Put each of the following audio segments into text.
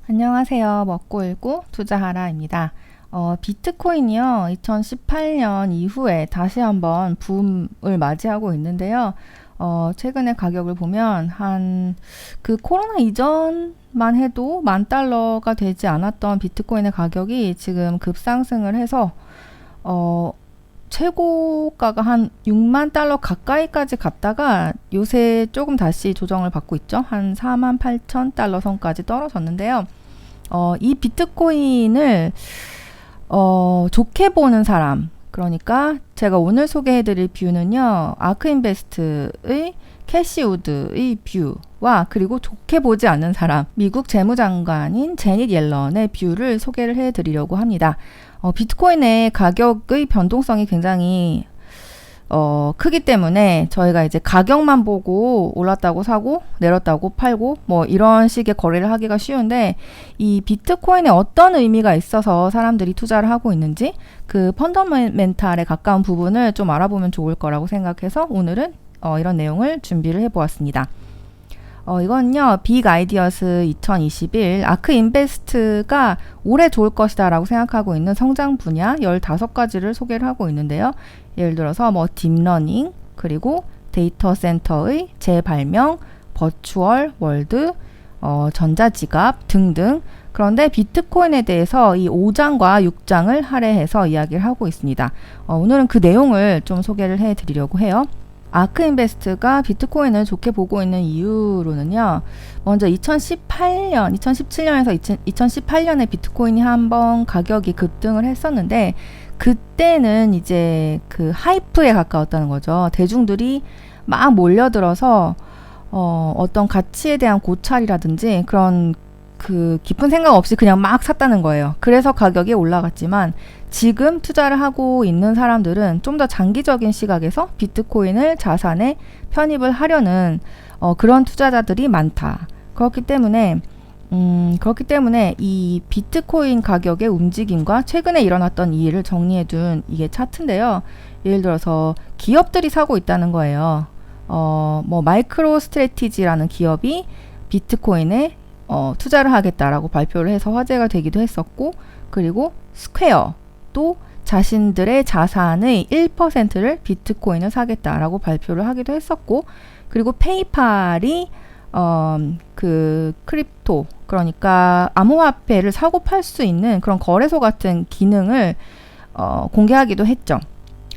안녕하세요. 먹고 읽고 투자하라입니다. 비트코인이요. 2018년 이후에 다시 한번 붐을 맞이하고 있는데요. 최근에 가격을 보면 그 코로나 이전만 해도 $10,000가 되지 않았던 비트코인의 가격이 지금 급상승을 해서 최고가가 한 $60,000 가까이까지 갔다가 요새 조금 다시 조정을 받고 있죠. 한 $48,000 선까지 떨어졌는데요. 이 비트코인을 좋게 보는 사람, 그러니까 제가 오늘 소개해드릴 뷰는요, 아크인베스트의 캐시우드의 뷰와 그리고 좋게 보지 않는 사람, 미국 재무장관인 제닛 옐런의 뷰를 소개를 해드리려고 합니다. 비트코인의 가격의 변동성이 굉장히 크기 때문에 저희가 이제 가격만 보고 올랐다고 사고 내렸다고 팔고 뭐 이런 식의 거래를 하기가 쉬운데, 이 비트코인에 어떤 의미가 있어서 사람들이 투자를 하고 있는지 그 펀더멘탈에 가까운 부분을 좀 알아보면 좋을 거라고 생각해서 오늘은 이런 내용을 준비를 해보았습니다. 이건요, 빅 아이디어스 2021 아크 인베스트가 올해 좋을 것이다 라고 생각하고 있는 성장 분야 15가지를 소개를 하고 있는데요. 예를 들어서 딥러닝, 그리고 데이터 센터의 재발명, 버추얼 월드, 전자지갑 등등. 그런데 비트코인에 대해서 이 5장과 6장을 할애해서 이야기를 하고 있습니다. 오늘은 그 내용을 좀 소개를 해드리려고 해요. 아크인베스트가 비트코인을 좋게 보고 있는 이유로는요, 먼저 2017년에서 2018년에 비트코인이 한번 가격이 급등을 했었는데, 그때는 이제 그 하이프에 가까웠다는 거죠. 대중들이 막 몰려들어서 어떤 가치에 대한 고찰이라든지 그런 그 깊은 생각 없이 그냥 막 샀다는 거예요. 그래서 가격이 올라갔지만 지금 투자를 하고 있는 사람들은 좀 더 장기적인 시각에서 비트코인을 자산에 편입을 하려는 그런 투자자들이 많다. 그렇기 때문에 이 비트코인 가격의 움직임과 최근에 일어났던 이 일을 정리해둔 이게 차트인데요. 예를 들어서 기업들이 사고 있다는 거예요. 마이크로 스트래티지라는 기업이 비트코인에 투자를 하겠다라고 발표를 해서 화제가 되기도 했었고, 그리고 스퀘어도 자신들의 자산의 1%를 비트코인을 사겠다라고 발표를 하기도 했었고, 그리고 페이팔이 그 크립토, 그러니까 암호화폐를 사고 팔 수 있는 그런 거래소 같은 기능을 공개하기도 했죠.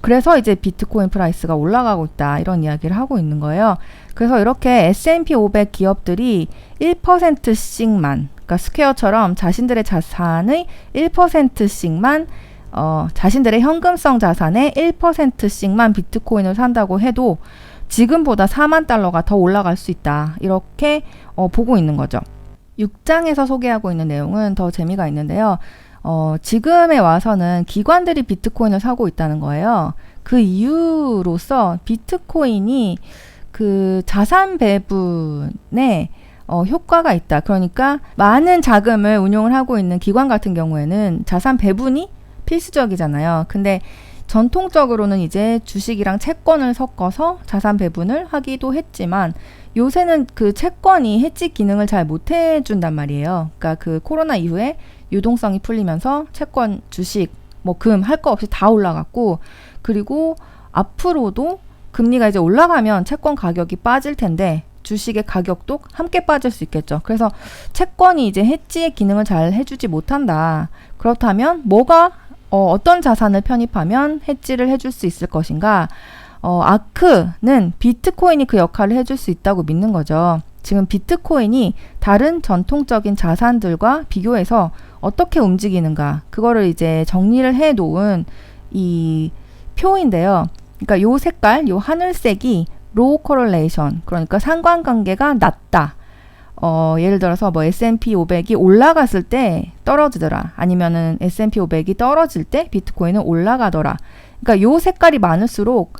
그래서 이제 비트코인 프라이스가 올라가고 있다, 이런 이야기를 하고 있는 거예요. 그래서 이렇게 S&P 500 기업들이 1%씩만, 그러니까 스퀘어처럼 자신들의 자산의 1%씩만 자신들의 현금성 자산의 1%씩만 비트코인을 산다고 해도 지금보다 $40,000가 더 올라갈 수 있다, 이렇게 보고 있는 거죠. 6장에서 소개하고 있는 내용은 더 재미가 있는데요. 지금에 와서는 기관들이 비트코인을 사고 있다는 거예요. 그 이유로서 비트코인이 그 자산 배분에 효과가 있다. 그러니까 많은 자금을 운용을 하고 있는 기관 같은 경우에는 자산 배분이 필수적이잖아요. 근데 전통적으로는 이제 주식이랑 채권을 섞어서 자산 배분을 하기도 했지만, 요새는 그 채권이 해지 기능을 잘 못 해준단 말이에요. 그러니까 그 코로나 이후에 유동성이 풀리면서 채권, 주식, 금 할 거 없이 다 올라갔고, 그리고 앞으로도 금리가 이제 올라가면 채권 가격이 빠질 텐데 주식의 가격도 함께 빠질 수 있겠죠. 그래서 채권이 이제 해지의 기능을 잘 해주지 못한다. 그렇다면 어떤 자산을 편입하면 해지를 해줄 수 있을 것인가? 아크는 비트코인이 그 역할을 해줄 수 있다고 믿는 거죠. 지금 비트코인이 다른 전통적인 자산들과 비교해서 어떻게 움직이는가, 그거를 이제 정리를 해 놓은 이 표인데요. 그러니까 요 색깔, 요 하늘색이 low correlation, 그러니까 상관관계가 낮다. 예를 들어서 S&P 500이 올라갔을 때 떨어지더라, 아니면은 S&P 500이 떨어질 때 비트코인은 올라가더라. 그러니까 요 색깔이 많을수록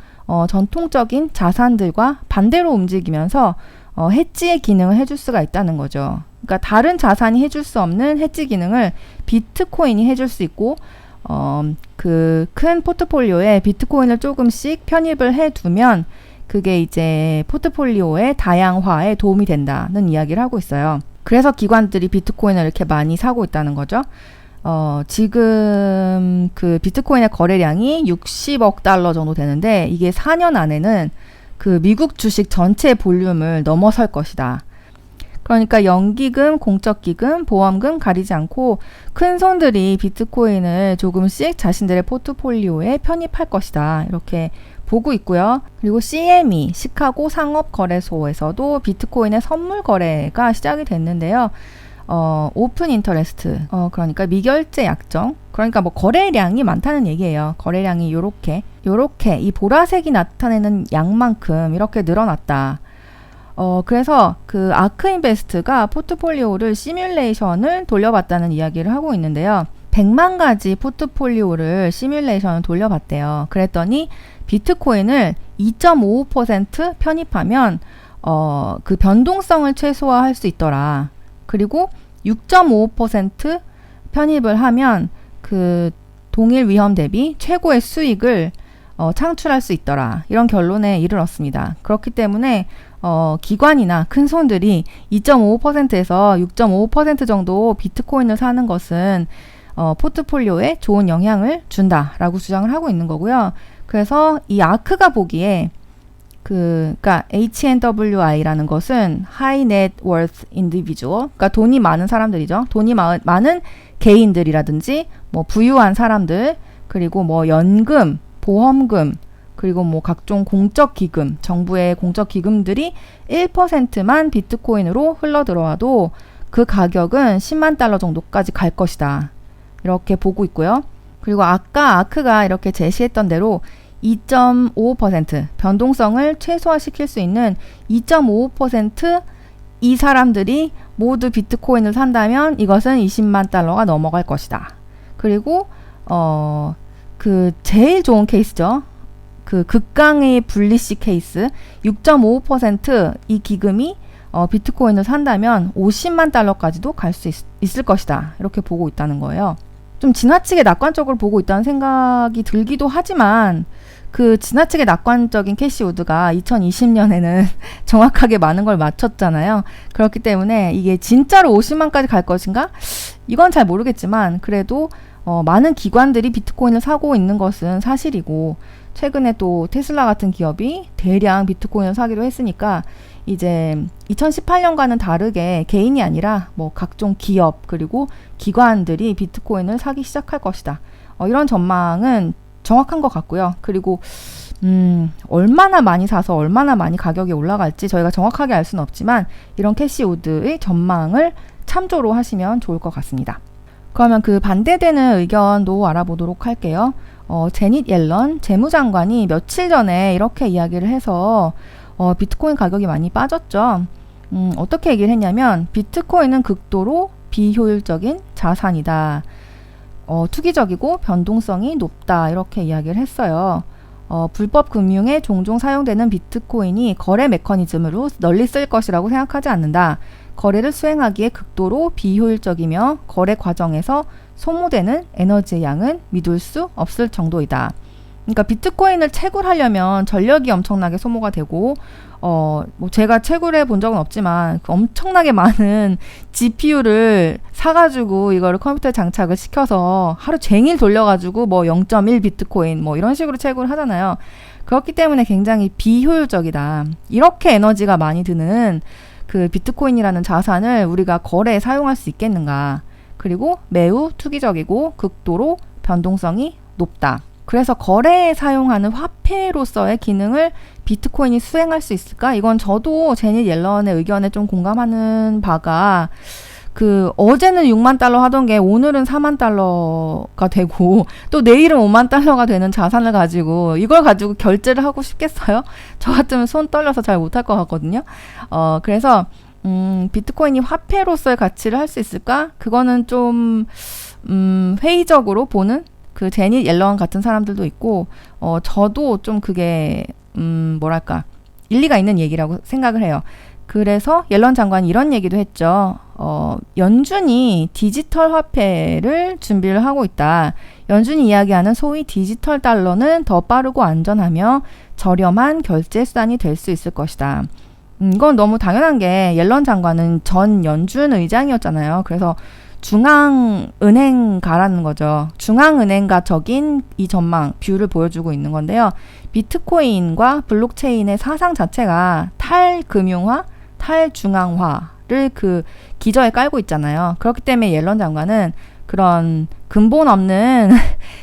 전통적인 자산들과 반대로 움직이면서 해지의 기능을 해줄 수가 있다는 거죠. 그러니까 다른 자산이 해줄 수 없는 해지 기능을 비트코인이 해줄 수 있고, 그 큰 포트폴리오에 비트코인을 조금씩 편입을 해두면 그게 이제 포트폴리오의 다양화에 도움이 된다는 이야기를 하고 있어요. 그래서 기관들이 비트코인을 이렇게 많이 사고 있다는 거죠. 지금 그 비트코인의 거래량이 60억 달러 정도 되는데 이게 4년 안에는 그 미국 주식 전체 볼륨을 넘어설 것이다. 그러니까 연기금, 공적기금, 보험금 가리지 않고 큰 손들이 비트코인을 조금씩 자신들의 포트폴리오에 편입할 것이다. 이렇게 보고 있고요. 그리고 CME, 시카고 상업거래소에서도 비트코인의 선물 거래가 시작이 됐는데요. 오픈 인터레스트, 그러니까 미결제 약정, 그러니까 뭐 거래량이 많다는 얘기예요. 거래량이 요렇게 이 보라색이 나타내는 양만큼 이렇게 늘어났다. 그래서 그 아크인베스트가 포트폴리오를 시뮬레이션을 돌려봤다는 이야기를 하고 있는데요. 100만 가지 포트폴리오를 시뮬레이션을 돌려봤대요. 그랬더니 비트코인을 2.55% 편입하면 그 변동성을 최소화할 수 있더라. 그리고 6.55% 편입을 하면 그 동일 위험 대비 최고의 수익을 창출할 수 있더라. 이런 결론에 이르렀습니다. 그렇기 때문에 기관이나 큰 손들이 2.55%에서 6.55% 정도 비트코인을 사는 것은 포트폴리오에 좋은 영향을 준다라고 주장을 하고 있는 거고요. 그래서 이 아크가 보기에 그러니까 HNWI라는 것은 High Net Worth Individual, 그러니까 돈이 많은 사람들이죠. 돈이 많은 개인들이라든지 뭐 부유한 사람들, 그리고 뭐 연금, 보험금, 그리고 뭐 각종 공적 기금, 정부의 공적 기금들이 1%만 비트코인으로 흘러 들어와도 그 가격은 10만 달러 정도까지 갈 것이다. 이렇게 보고 있고요. 그리고 아까 아크가 이렇게 제시했던 대로 2.55% 변동성을 최소화시킬 수 있는 2.55% 이 사람들이 모두 비트코인을 산다면 이것은 20만 달러가 넘어갈 것이다. 그리고 그 제일 좋은 케이스죠. 그 극강의 불리시 케이스 6.55% 이 기금이 비트코인을 산다면 50만 달러까지도 갈 수 있을 것이다. 이렇게 보고 있다는 거예요. 좀 지나치게 낙관적으로 보고 있다는 생각이 들기도 하지만 그 지나치게 낙관적인 캐시 우드가 2020년에는 정확하게 많은 걸 맞췄잖아요. 그렇기 때문에 이게 진짜로 50만까지 갈 것인가? 이건 잘 모르겠지만 그래도 많은 기관들이 비트코인을 사고 있는 것은 사실이고 최근에 또 테슬라 같은 기업이 대량 비트코인을 사기도 했으니까 이제 2018년과는 다르게 개인이 아니라 뭐 각종 기업 그리고 기관들이 비트코인을 사기 시작할 것이다. 이런 전망은 정확한 것 같고요. 그리고 얼마나 많이 사서 얼마나 많이 가격이 올라갈지 저희가 정확하게 알 수는 없지만 이런 캐시 우드의 전망을 참조로 하시면 좋을 것 같습니다. 그러면 그 반대되는 의견도 알아보도록 할게요. 제닛 옐런 재무장관이 며칠 전에 이렇게 이야기를 해서 비트코인 가격이 많이 빠졌죠. 어떻게 얘기를 했냐면 비트코인은 극도로 비효율적인 자산이다. 투기적이고 변동성이 높다. 이렇게 이야기를 했어요. 불법 금융에 종종 사용되는 비트코인이 거래 메커니즘으로 널리 쓸 것이라고 생각하지 않는다. 거래를 수행하기에 극도로 비효율적이며 거래 과정에서 소모되는 에너지의 양은 믿을 수 없을 정도이다. 그러니까 비트코인을 채굴하려면 전력이 엄청나게 소모가 되고 뭐 제가 채굴해 본 적은 없지만 엄청나게 많은 GPU를 사가지고 이거를 컴퓨터에 장착을 시켜서 하루 종일 돌려가지고 뭐 0.1 비트코인 뭐 이런 식으로 채굴을 하잖아요. 그렇기 때문에 굉장히 비효율적이다. 이렇게 에너지가 많이 드는 그 비트코인이라는 자산을 우리가 거래에 사용할 수 있겠는가. 그리고 매우 투기적이고 극도로 변동성이 높다. 그래서 거래에 사용하는 화폐로서의 기능을 비트코인이 수행할 수 있을까? 이건 저도 제닛 옐런의 의견에 좀 공감하는 바가 그 어제는 6만 달러 하던 게 오늘은 4만 달러가 되고 또 내일은 5만 달러가 되는 자산을 가지고 이걸 가지고 결제를 하고 싶겠어요? 저 같으면 손 떨려서 잘 못할 것 같거든요. 그래서 비트코인이 화폐로서의 가치를 할 수 있을까? 그거는 좀 회의적으로 보는 그 제닛 옐런 같은 사람들도 있고 저도 좀 그게 뭐랄까 일리가 있는 얘기라고 생각을 해요. 그래서 옐런 장관이 이런 얘기도 했죠. 연준이 디지털 화폐를 준비를 하고 있다. 연준이 이야기하는 소위 디지털 달러는 더 빠르고 안전하며 저렴한 결제 수단이 될 수 있을 것이다. 이건 너무 당연한 게 옐런 장관은 전 연준 의장이었잖아요. 그래서 중앙은행가라는 거죠. 중앙은행가적인 이 전망, 뷰를 보여주고 있는 건데요. 비트코인과 블록체인의 사상 자체가 탈금융화, 탈중앙화를 그 기저에 깔고 있잖아요. 그렇기 때문에 옐런 장관은 그런 근본 없는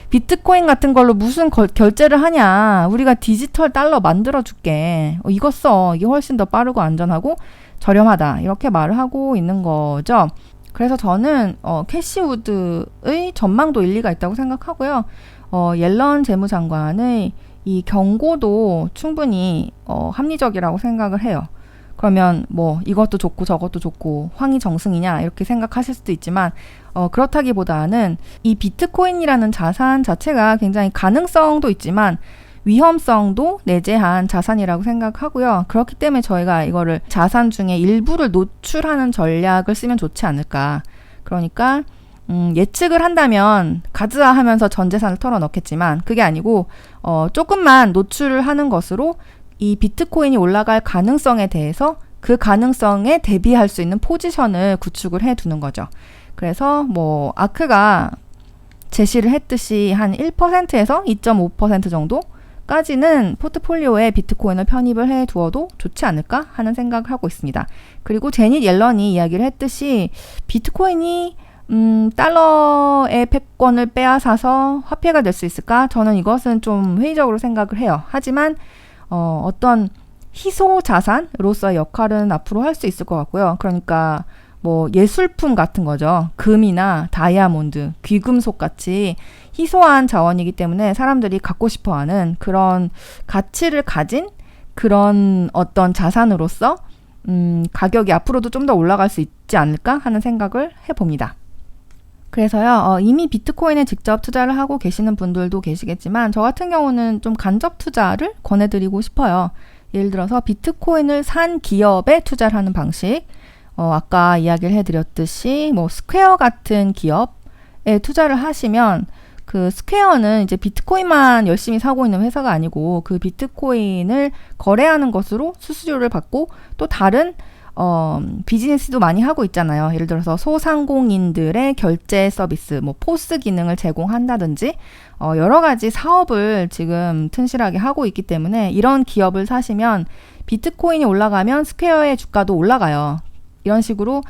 비트코인 같은 걸로 무슨 결제를 하냐. 우리가 디지털 달러 만들어줄게. 이거 써. 이게 훨씬 더 빠르고 안전하고 저렴하다. 이렇게 말을 하고 있는 거죠. 그래서 저는 캐시우드의 전망도 일리가 있다고 생각하고요. 옐런 재무장관의 이 경고도 충분히 합리적이라고 생각을 해요. 그러면 뭐 이것도 좋고 저것도 좋고 황희정승이냐 이렇게 생각하실 수도 있지만 그렇다기보다는 이 비트코인이라는 자산 자체가 굉장히 가능성도 있지만 위험성도 내재한 자산이라고 생각하고요. 그렇기 때문에 저희가 이거를 자산 중에 일부를 노출하는 전략을 쓰면 좋지 않을까. 그러니까 예측을 한다면 가즈아 하면서 전 재산을 털어넣겠지만 그게 아니고 조금만 노출을 하는 것으로 이 비트코인이 올라갈 가능성에 대해서 그 가능성에 대비할 수 있는 포지션을 구축을 해두는 거죠. 그래서 뭐 아크가 제시를 했듯이 한 1%에서 2.5% 정도까지는 포트폴리오에 비트코인을 편입을 해두어도 좋지 않을까 하는 생각을 하고 있습니다. 그리고 제닛 옐런이 이야기를 했듯이 비트코인이 달러의 패권을 빼앗아서 화폐가 될 수 있을까? 저는 이것은 좀 회의적으로 생각을 해요. 하지만 어떤 희소 자산으로서의 역할은 앞으로 할 수 있을 것 같고요. 그러니까 뭐 예술품 같은 거죠. 금이나 다이아몬드, 귀금속 같이 희소한 자원이기 때문에 사람들이 갖고 싶어하는 그런 가치를 가진 그런 어떤 자산으로서 가격이 앞으로도 좀 더 올라갈 수 있지 않을까 하는 생각을 해봅니다. 그래서요, 이미 비트코인에 직접 투자를 하고 계시는 분들도 계시겠지만 저 같은 경우는 좀 간접 투자를 권해드리고 싶어요. 예를 들어서 비트코인을 산 기업에 투자를 하는 방식, 아까 이야기를 해드렸듯이 뭐 스퀘어 같은 기업에 투자를 하시면 그 스퀘어는 이제 비트코인만 열심히 사고 있는 회사가 아니고 그 비트코인을 거래하는 것으로 수수료를 받고 또 다른 비즈니스도 많이 하고 있잖아요. 예를 들어서 소상공인들의 결제 서비스, 뭐 포스 기능을 제공한다든지 여러 가지 사업을 지금 튼실하게 하고 있기 때문에 이런 기업을 사시면 비트코인이 올라가면 스퀘어의 주가도 올라가요. 이런 식으로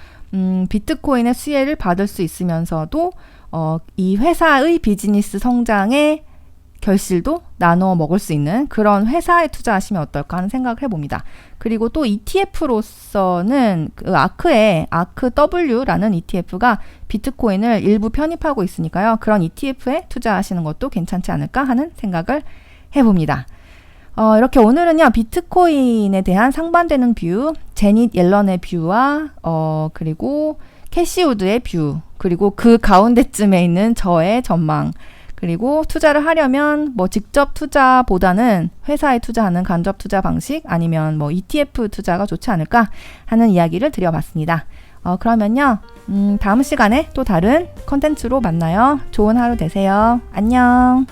비트코인의 수혜를 받을 수 있으면서도 이 회사의 비즈니스 성장에 결실도 나눠 먹을 수 있는 그런 회사에 투자하시면 어떨까 하는 생각을 해봅니다. 그리고 또 ETF로서는 그 아크 W라는 ETF가 비트코인을 일부 편입하고 있으니까요. 그런 ETF에 투자하시는 것도 괜찮지 않을까 하는 생각을 해봅니다. 이렇게 오늘은요, 비트코인에 대한 상반되는 뷰, 제닛 옐런의 뷰와 그리고 캐시우드의 뷰, 그리고 그 가운데쯤에 있는 저의 전망, 그리고 투자를 하려면 뭐 직접 투자보다는 회사에 투자하는 간접 투자 방식 아니면 뭐 ETF 투자가 좋지 않을까 하는 이야기를 드려봤습니다. 그러면요, 다음 시간에 또 다른 컨텐츠로 만나요. 좋은 하루 되세요. 안녕.